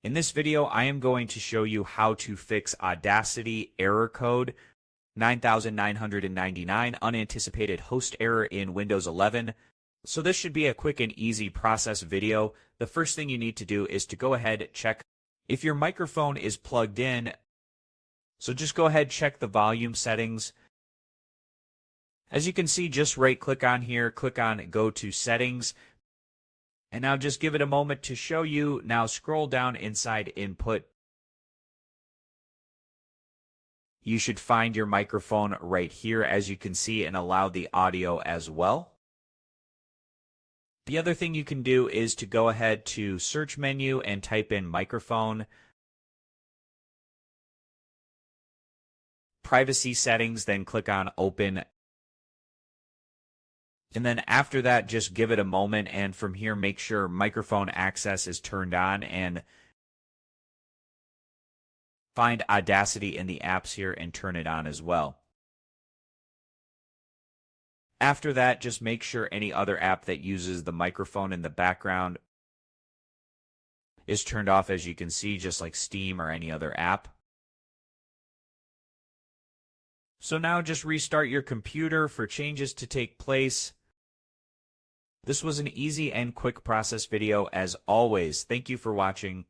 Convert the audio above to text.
In this video, I am going to show you how to fix Audacity error code 9999 unanticipated host error in Windows 11. So this should be a quick and easy process video. The first thing you need to do is to go ahead and check if your microphone is plugged in. So just go ahead, check the volume settings. As you can see, just right click on here, click on go to settings. And now just give it a moment to show you. Now scroll down inside input. You should find your microphone right here, as you can see, and allow the audio as well. The other thing you can do is to go ahead to search menu and type in microphone. Privacy settings, then click on open. And then after that, just give it a moment, and from here, make sure microphone access is turned on, and find Audacity in the apps here and turn it on as well. After that, just make sure any other app that uses the microphone in the background is turned off, as you can see, just like Steam or any other app. So now just restart your computer for changes to take place. This was an easy and quick process video as always. Thank you for watching.